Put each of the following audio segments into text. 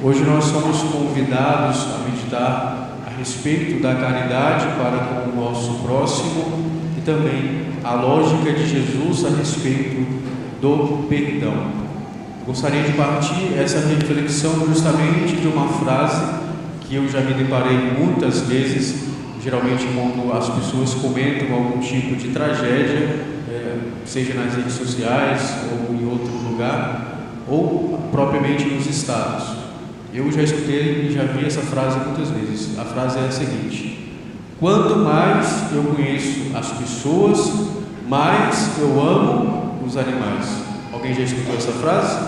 Hoje nós somos convidados a meditar a respeito da caridade para com o nosso próximo e também a lógica de Jesus a respeito do perdão. Gostaria de partir essa reflexão justamente de uma frase que eu já me deparei muitas vezes, geralmente quando as pessoas comentam algum tipo de tragédia, seja nas redes sociais ou em outro lugar, ou propriamente nos estados. Eu já escutei e já vi essa frase muitas vezes. A frase é a seguinte: quanto mais eu conheço as pessoas, mais eu amo os animais. Alguém já escutou essa frase?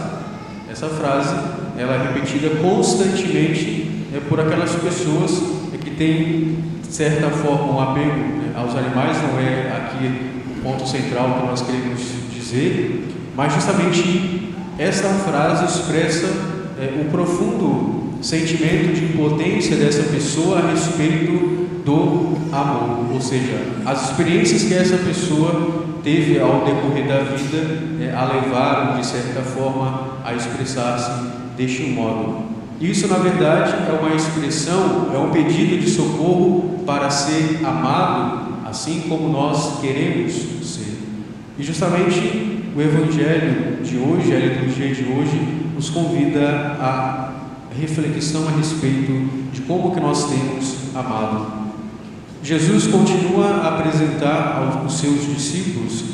Essa frase, ela é repetida constantemente por aquelas pessoas que têm, de certa forma, um apego aos animais. Não é aqui o ponto central que nós queremos dizer, mas justamente esta frase expressa o profundo sentimento de impotência dessa pessoa a respeito do amor, ou seja, as experiências que essa pessoa teve ao decorrer da vida a levaram, de certa forma, a expressar-se deste modo. Isso, na verdade, é uma expressão, é um pedido de socorro para ser amado, assim como nós queremos ser. E justamente o Evangelho de hoje, a liturgia de hoje, nos convida à reflexão a respeito de como que nós temos amado. Jesus continua a apresentar aos seus discípulos,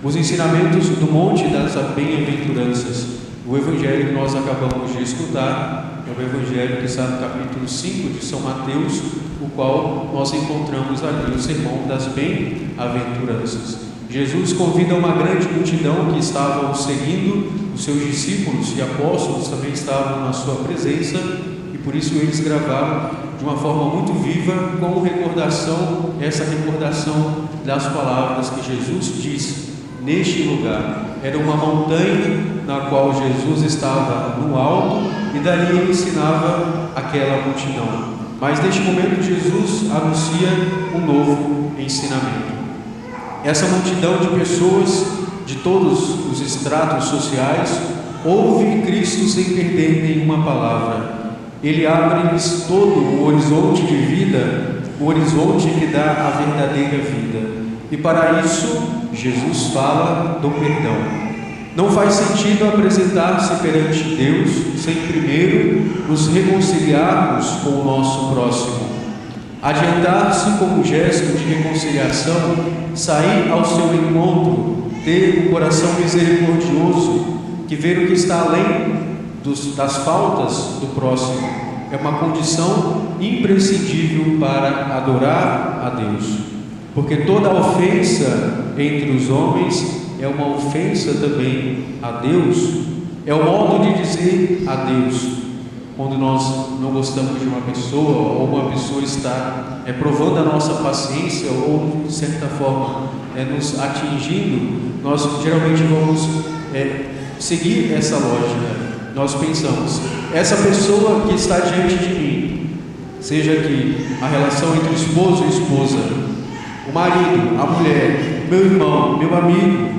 os ensinamentos do Monte das Bem-aventuranças. O Evangelho que nós acabamos de escutar é o Evangelho que está no capítulo 5 de São Mateus, o qual nós encontramos ali o Sermão das Bem-aventuranças. Jesus convida uma grande multidão que estava o seguindo, os seus discípulos e apóstolos também estavam na sua presença, e por isso eles gravaram de uma forma muito viva, como recordação, essa recordação das palavras que Jesus disse neste lugar. Era uma montanha na qual Jesus estava no alto e dali ele ensinava aquela multidão. Mas neste momento Jesus anuncia um novo ensinamento. Essa multidão de pessoas de todos os estratos sociais ouve Cristo sem perder nenhuma palavra. Ele abre-lhes todo o horizonte de vida, o horizonte que dá a verdadeira vida. E para isso, Jesus fala do perdão. Não faz sentido apresentar-se perante Deus sem primeiro nos reconciliarmos com o nosso próximo. Adiantar-se como gesto de reconciliação, sair ao seu encontro, ter um coração misericordioso, que vê o que está além das faltas do próximo, é uma condição imprescindível para adorar a Deus. Porque toda ofensa entre os homens é uma ofensa também a Deus, é o modo de dizer a Deus. Quando nós não gostamos de uma pessoa, ou uma pessoa está provando a nossa paciência, ou de certa forma nos atingindo, nós geralmente vamos seguir essa lógica. Nós pensamos, essa pessoa que está diante de mim, seja que a relação entre o esposo e a esposa, o marido, a mulher, meu irmão, meu amigo,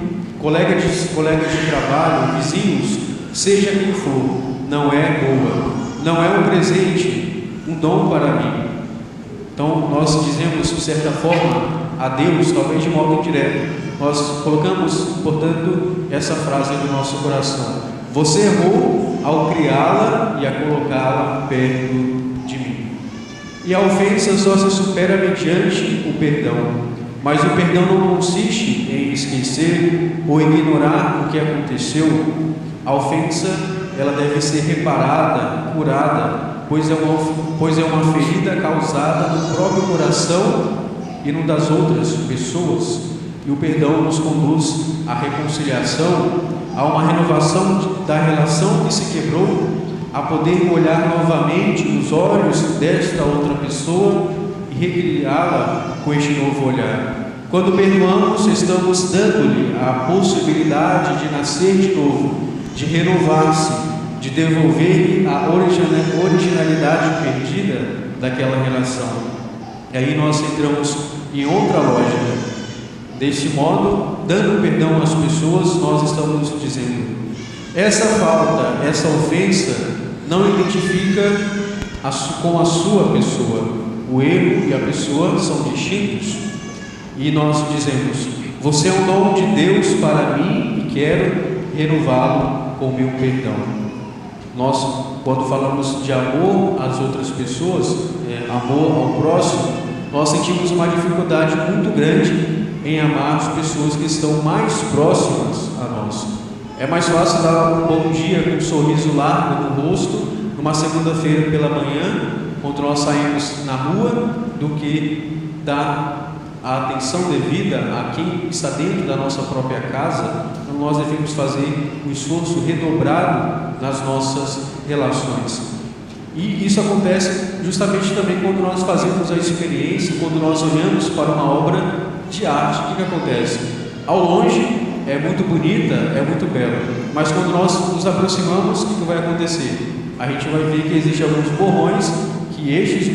colega de trabalho, vizinhos, seja quem for, não é boa. Não é um presente, um dom para mim. Então, nós dizemos, de certa forma, a Deus, talvez de modo indireto. Nós colocamos, portanto, essa frase no nosso coração: você errou ao criá-la e a colocá-la perto de mim. E a ofensa só se supera mediante o perdão. Mas o perdão não consiste em esquecer ou ignorar o que aconteceu. A ofensa, ela deve ser reparada, curada, pois é uma ferida causada no próprio coração e no das outras pessoas. E o perdão nos conduz à reconciliação, a uma renovação da relação que se quebrou, a poder olhar novamente nos olhos desta outra pessoa e recriá-la com este novo olhar. Quando perdoamos, estamos dando-lhe a possibilidade de nascer de novo, de renovar-se, de devolver-lhe a originalidade perdida daquela relação. E aí nós entramos em outra lógica. Deste modo, dando perdão às pessoas, nós estamos dizendo: Essa falta, essa ofensa, não identifica com a sua pessoa. O erro e a pessoa são distintos. E nós dizemos: você é um dom de Deus para mim e quero renová-lo com o meu perdão. Nós, quando falamos de amor às outras pessoas, amor ao próximo, nós sentimos uma dificuldade muito grande em amar as pessoas que estão mais próximas a nós. É mais fácil dar um bom dia com um sorriso largo no rosto, numa segunda-feira pela manhã, quando nós saímos na rua, do que dar a atenção devida a quem está dentro da nossa própria casa. Então nós devemos fazer um esforço redobrado nas nossas relações. E isso acontece justamente também quando nós fazemos a experiência, quando nós olhamos para uma obra de arte. O que acontece? Ao longe é muito bonita, é muito bela, mas quando nós nos aproximamos, o que vai acontecer? A gente vai ver que existem alguns borrões, que estes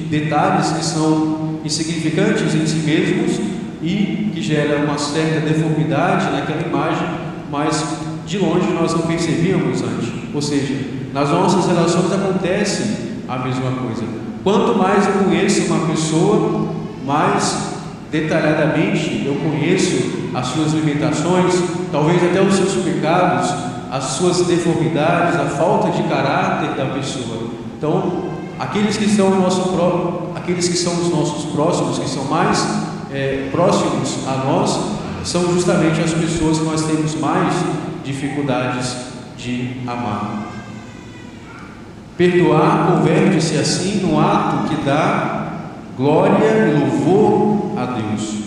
detalhes que são insignificantes em si mesmos e que geram uma certa deformidade naquela imagem, mas de longe nós não percebíamos antes. Ou seja, nas nossas relações acontece a mesma coisa. Quanto mais eu conheço uma pessoa, mais detalhadamente eu conheço as suas limitações, talvez até os seus pecados, as suas deformidades, a falta de caráter da pessoa. Então, aqueles que são os nossos próximos, que são mais próximos a nós, são justamente as pessoas que nós temos mais dificuldades de amar. Perdoar converte-se assim no ato que dá glória e louvor a Deus.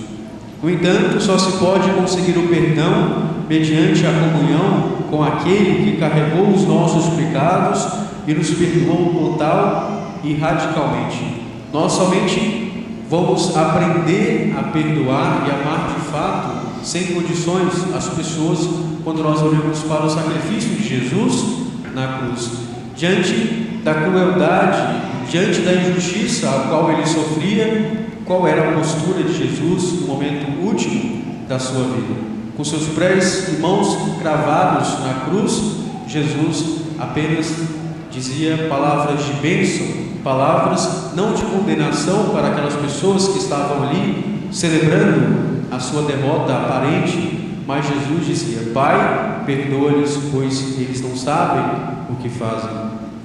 No entanto, só se pode conseguir o perdão mediante a comunhão com aquele que carregou os nossos pecados e nos perdoou total e radicalmente. Nós somente vamos aprender a perdoar e amar de fato, sem condições, as pessoas, quando nós olhamos para o sacrifício de Jesus na cruz. Diante da crueldade, diante da injustiça a qual ele sofria, qual era a postura de Jesus no momento último da sua vida? Com seus pés e mãos cravados na cruz, Jesus apenas dizia palavras de bênção, palavras não de condenação para aquelas pessoas que estavam ali celebrando a sua derrota aparente, mas Jesus dizia: Pai, perdoa-lhes, pois eles não sabem o que fazem.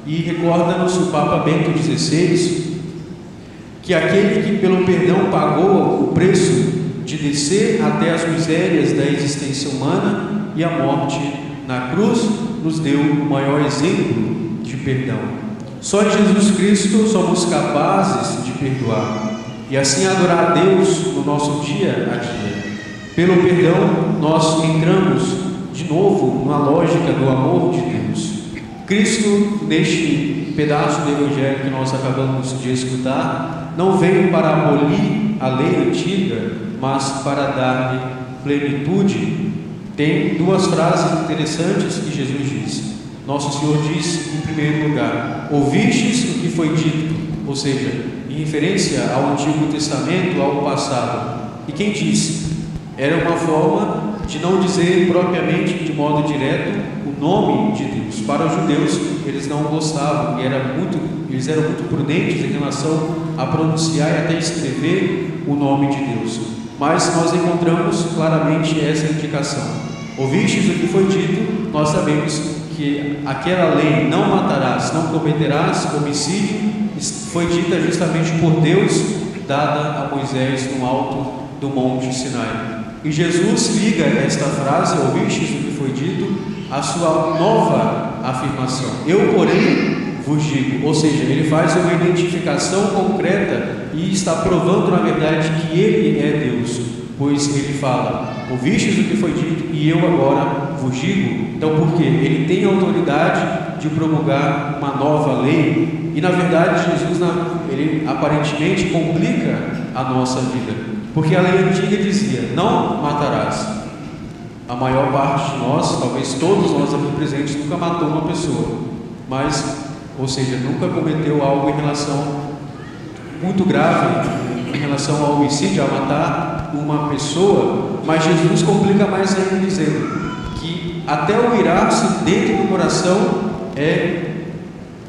E recorda-nos o Papa Bento XVI que aquele que pelo perdão pagou o preço de descer até as misérias da existência humana e a morte na cruz, nos deu o maior exemplo de perdão. Só em Jesus Cristo somos capazes de perdoar e assim adorar a Deus no nosso dia a dia. Pelo perdão nós entramos de novo na lógica do amor de Deus. Cristo, neste pedaço do Evangelho que nós acabamos de escutar, não veio para abolir a lei antiga, mas para dar-lhe plenitude. Tem duas frases interessantes que Jesus diz. Nosso Senhor diz, em primeiro lugar: ouvistes o que foi dito, ou seja, em referência ao Antigo Testamento, ao passado. E quem disse? Era uma forma de não dizer propriamente, de modo direto, o nome de Deus. Para os judeus, eles não gostavam, eles eram muito prudentes em relação a pronunciar e até escrever o nome de Deus. Mas nós encontramos claramente essa indicação. Ouvistes o que foi dito, nós sabemos que aquela lei, não matarás, não cometerás homicídio, foi dita justamente por Deus, dada a Moisés no alto do Monte Sinai. E Jesus liga esta frase, ouvistes o que foi dito, à sua nova afirmação: eu, porém, vos digo. Ou seja, ele faz uma identificação concreta e está provando, na verdade, que ele é Deus, pois ele fala: ouvistes o que foi dito e eu agora vos digo. Então, por quê? Ele tem autoridade de promulgar uma nova lei e, na verdade, Jesus ele aparentemente complica a nossa vida, porque a lei antiga dizia: não matarás. A maior parte de nós, talvez todos nós aqui presentes, nunca matou uma pessoa, mas, ou seja, nunca cometeu algo em relação muito grave, em relação ao homicídio, a matar uma pessoa. Mas Jesus complica mais ainda, dizendo que até o irar-se dentro do coração é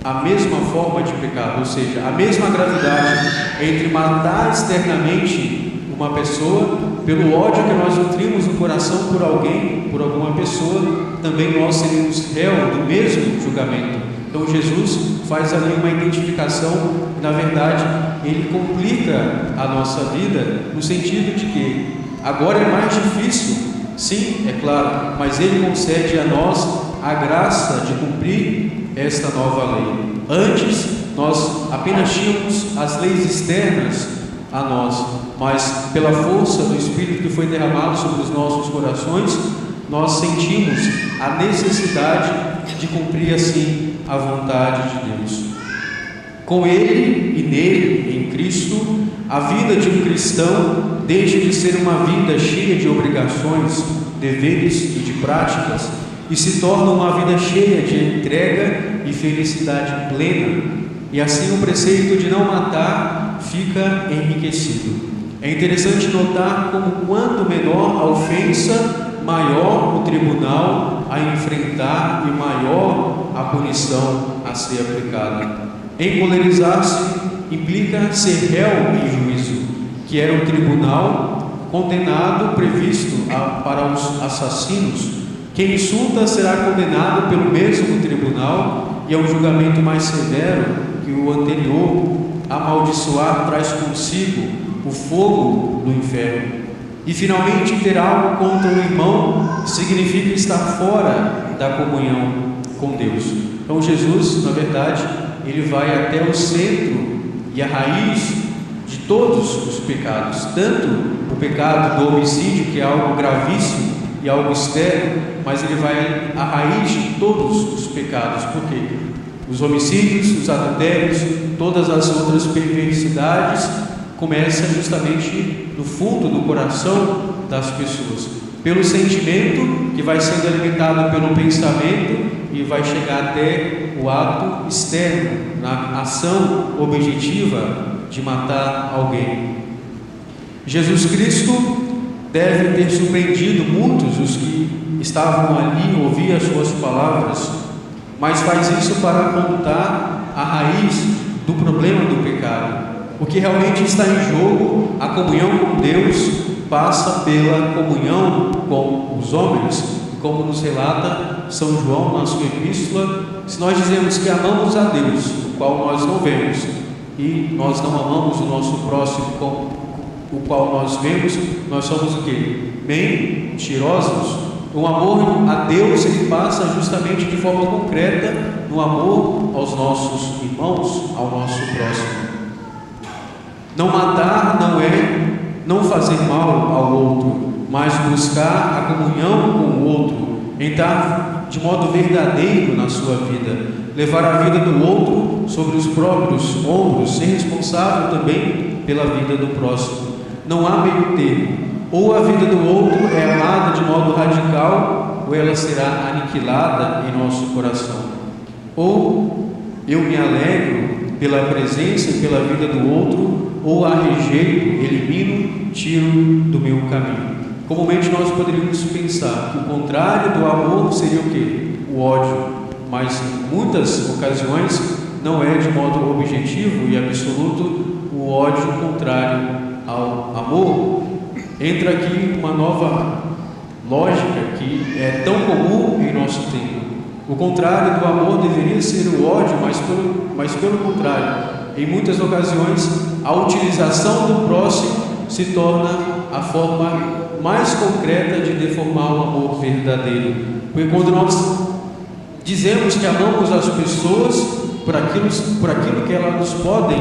a mesma forma de pecado, ou seja, a mesma gravidade entre matar externamente uma pessoa, pelo ódio que nós nutrimos no coração por alguém, por alguma pessoa, também nós seremos réu do mesmo julgamento. Então Jesus faz ali uma identificação e, na verdade, ele complica a nossa vida no sentido de que agora é mais difícil, sim, é claro, mas ele concede a nós a graça de cumprir esta nova lei. Antes, nós apenas tínhamos as leis externas a nós, mas pela força do Espírito que foi derramado sobre os nossos corações, nós sentimos a necessidade de cumprir assim a vontade de Deus. Com Ele e nele, em Cristo, a vida de um cristão deixa de ser uma vida cheia de obrigações, deveres e de práticas e se torna uma vida cheia de entrega e felicidade plena. E assim o preceito de não matar fica enriquecido. É interessante notar como quanto menor a ofensa, maior o tribunal a enfrentar e maior a punição a ser aplicada. Encolerizar-se implica ser réu em juízo, que era o tribunal condenado previsto para os assassinos. Quem insulta será condenado pelo mesmo tribunal e é um julgamento mais severo que o anterior. Amaldiçoar traz consigo o fogo do inferno. E finalmente ter algo contra o irmão significa estar fora da comunhão com Deus. Então Jesus, na verdade, ele vai até o centro e a raiz de todos os pecados, tanto o pecado do homicídio, que é algo gravíssimo e algo externo, mas ele vai à raiz de todos os pecados, porque os homicídios, os adultérios, todas as outras perversidades começam justamente no fundo do coração das pessoas, pelo sentimento que vai sendo alimentado pelo pensamento e vai chegar até o ato externo, na ação objetiva de matar alguém. Jesus Cristo deve ter surpreendido muitos os que estavam ali ouvir as suas palavras, mas faz isso para apontar a raiz do problema do pecado. O que realmente está em jogo, a comunhão com Deus, passa pela comunhão com os homens, como nos relata São João na sua epístola. Se nós dizemos que amamos a Deus, o qual nós não vemos, e nós não amamos o nosso próximo como o qual nós vemos, nós somos o quê? Mentirosos. O amor a Deus, ele passa justamente de forma concreta no amor aos nossos irmãos, ao nosso próximo. Não matar não é não fazer mal ao outro, mas buscar a comunhão com o outro, entrar de modo verdadeiro na sua vida, levar a vida do outro sobre os próprios ombros, ser responsável também pela vida do próximo. Não há meio termo. Ou a vida do outro é amada de modo radical, ou ela será aniquilada em nosso coração. Ou eu me alegro pela presença e pela vida do outro, ou a rejeito, elimino, tiro do meu caminho. Comumente nós poderíamos pensar que o contrário do amor seria o quê? O ódio. Mas em muitas ocasiões não é de modo objetivo e absoluto o ódio contrário ao amor. Entra aqui uma nova lógica que é tão comum em nosso tempo. O contrário do amor deveria ser o ódio, mas pelo contrário, em muitas ocasiões, a utilização do próximo se torna a forma mais concreta de deformar o amor verdadeiro. Porque quando nós dizemos que amamos as pessoas por aquilo que elas nos podem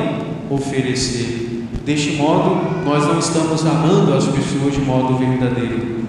oferecer, deste modo, nós não estamos amando as pessoas de modo verdadeiro.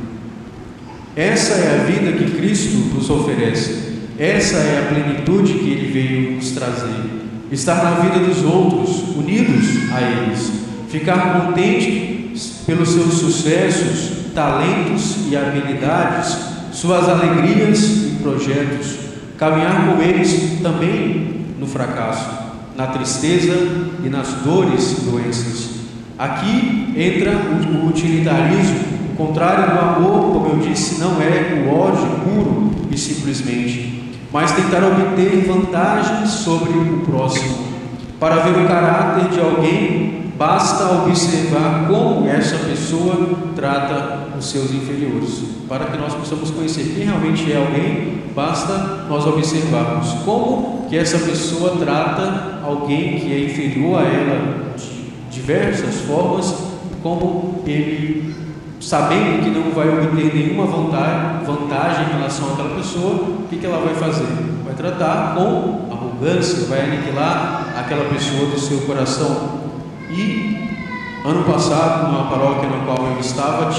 Essa é a vida que Cristo nos oferece. Essa é a plenitude que Ele veio nos trazer. Estar na vida dos outros, unidos a eles. Ficar contente pelos seus sucessos, talentos e habilidades, suas alegrias e projetos. Caminhar com eles também no fracasso, na tristeza e nas dores e doenças. Aqui entra o utilitarismo, o contrário do amor, como eu disse, não é o ódio puro e simplesmente, mas tentar obter vantagens sobre o próximo. Para ver o caráter de alguém, basta observar como essa pessoa trata os seus inferiores. Para que nós possamos conhecer quem realmente é alguém, basta nós observarmos como que essa pessoa trata alguém que é inferior a ela de diversas formas, como ele, sabendo que não vai obter nenhuma vantagem em relação àquela pessoa, o que ela vai fazer? Vai tratar com arrogância, vai aniquilar aquela pessoa do seu coração. E ano passado, numa paróquia na qual eu estava,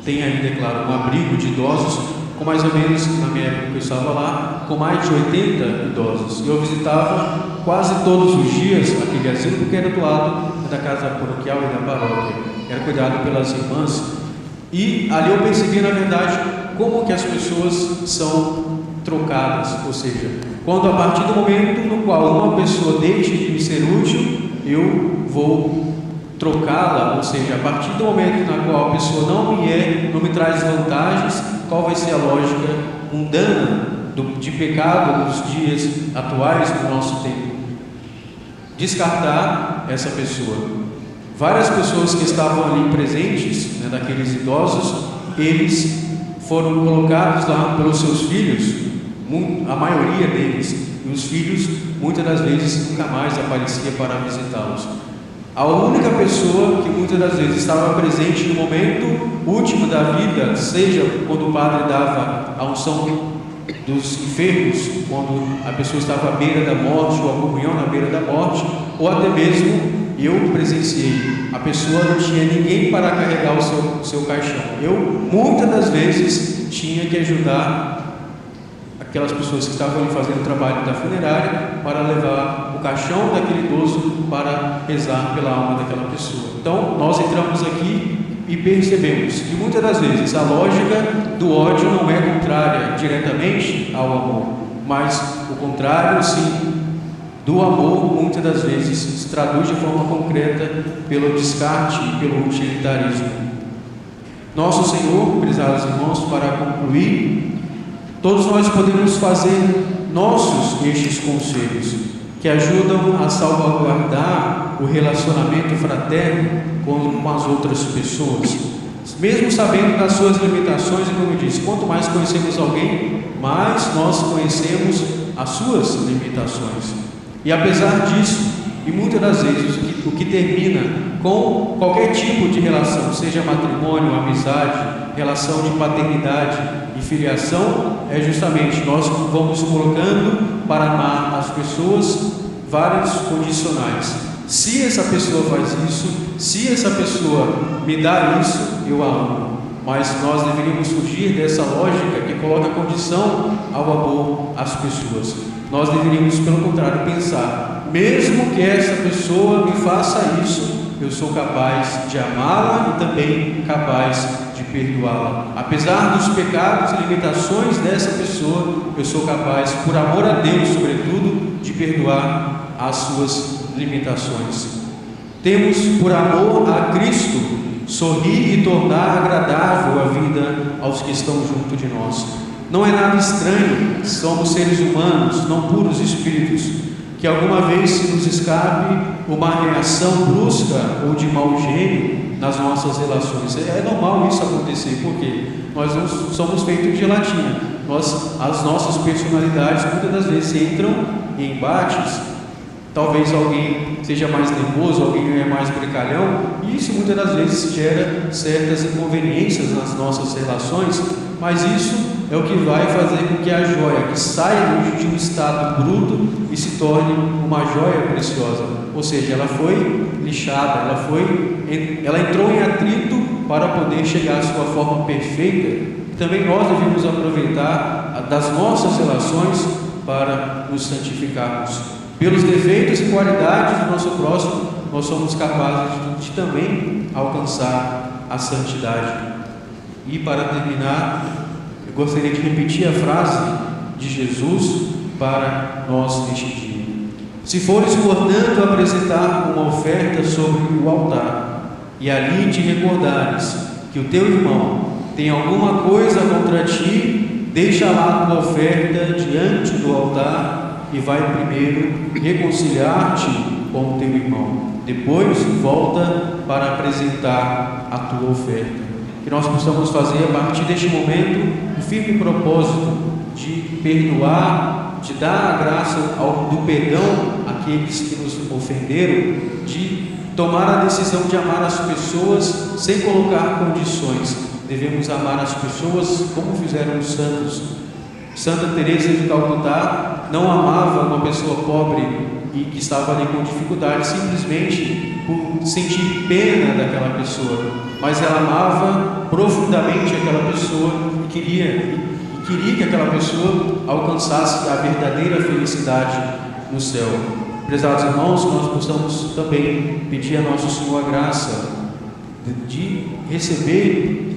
tem ainda, é claro, um abrigo de idosos, com mais ou menos, na minha época que eu estava lá, com mais de 80 idosos. E eu visitava quase todos os dias aquele asilo, porque era do lado da casa paroquial e da paróquia. Era cuidado pelas irmãs. E ali eu percebi, na verdade, como que as pessoas são trocadas. Ou seja, quando a partir do momento no qual uma pessoa deixa de me ser útil, eu vou trocá-la, ou seja, a partir do momento na qual a pessoa não me traz vantagens, qual vai ser a lógica mundana de pecado nos dias atuais do nosso tempo? Descartar essa pessoa. Várias pessoas que estavam ali presentes, daqueles idosos, eles foram colocados lá pelos seus filhos, a maioria deles, e os filhos muitas das vezes nunca mais aparecia para visitá-los. A única pessoa que muitas das vezes estava presente no momento último da vida, seja quando o padre dava a unção dos enfermos, quando a pessoa estava à beira da morte, ou a comunhão na beira da morte, ou até mesmo eu presenciei, a pessoa não tinha ninguém para carregar o seu caixão. Eu muitas das vezes tinha que ajudar aquelas pessoas que estavam ali fazendo o trabalho da funerária para levar o caixão daquele idoso para rezar pela alma daquela pessoa. Então nós entramos aqui e percebemos que muitas das vezes a lógica do ódio não é contrária diretamente ao amor, mas o contrário sim do amor muitas das vezes se traduz de forma concreta pelo descarte e pelo utilitarismo. Nosso Senhor, prezados irmãos, para concluir, todos nós podemos fazer nossos estes conselhos que ajudam a salvaguardar o relacionamento fraterno com as outras pessoas, mesmo sabendo das suas limitações. E como eu disse, quanto mais conhecemos alguém, mais nós conhecemos as suas limitações. E apesar disso, e muitas das vezes o que termina com qualquer tipo de relação, seja matrimônio, amizade, relação de paternidade e filiação, é justamente nós vamos colocando para amar as pessoas vários condicionais. Se essa pessoa faz isso, se essa pessoa me dá isso, eu a amo. Mas nós deveríamos fugir dessa lógica que coloca condição ao amor às pessoas. Nós deveríamos, pelo contrário, pensar: mesmo que essa pessoa me faça isso, eu sou capaz de amá-la e também capaz de perdoá-la. Apesar dos pecados e limitações dessa pessoa, eu sou capaz, por amor a Deus, sobretudo, de perdoar as suas limitações. Temos, por amor a Cristo, sorrir e tornar agradável a vida aos que estão junto de nós. Não é nada estranho, somos seres humanos, não puros espíritos, que alguma vez se nos escape uma reação brusca ou de mau gênio nas nossas relações. É normal isso acontecer, porque nós não somos feitos de gelatina. As nossas personalidades muitas das vezes entram em embates. Talvez alguém seja mais nervoso, alguém é mais brincalhão, e isso muitas das vezes gera certas inconveniências nas nossas relações, mas isso é o que vai fazer com que a joia que saia de um estado bruto e se torne uma joia preciosa. Ou seja, ela foi lixada, ela entrou em atrito para poder chegar à sua forma perfeita. E também nós devemos aproveitar das nossas relações para nos santificarmos. Pelos defeitos e qualidades do nosso próximo, nós somos capazes de também alcançar a santidade. E para terminar, eu gostaria de repetir a frase de Jesus para nós neste dia: se fores, portanto, apresentar uma oferta sobre o altar, e ali te recordares que que o teu irmão tem alguma coisa contra ti, deixa lá a tua oferta diante do altar e vai primeiro reconciliar-te com o teu irmão. Depois volta para apresentar a tua oferta. Que nós possamos fazer a partir deste momento o firme propósito de perdoar, de dar a graça do perdão àqueles que nos ofenderam, de tomar a decisão de amar as pessoas sem colocar condições. Devemos amar as pessoas como fizeram os santos. Santa Teresa de Calcutá não amava uma pessoa pobre e que estava ali com dificuldade simplesmente por sentir pena daquela pessoa, mas ela amava profundamente aquela pessoa e queria que aquela pessoa alcançasse a verdadeira felicidade no céu. Prezados irmãos, que nós possamos também pedir a Nosso Senhor a graça de receber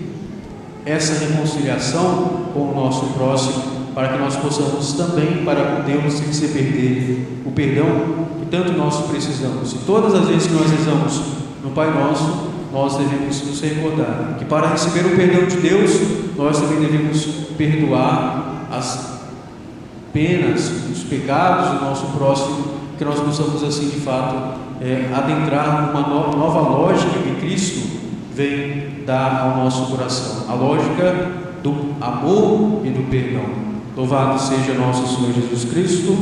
essa reconciliação com o nosso próximo, para que nós possamos também, para com Deus, receber dele o perdão que tanto nós precisamos. E todas as vezes que nós rezamos no Pai Nosso, nós devemos nos recordar que para receber o perdão de Deus, nós também devemos perdoar as penas, os pecados do nosso próximo, que nós possamos assim de fato adentrar numa nova lógica que Cristo vem dar ao nosso coração, a lógica do amor e do perdão. Louvado seja nosso Senhor Jesus Cristo.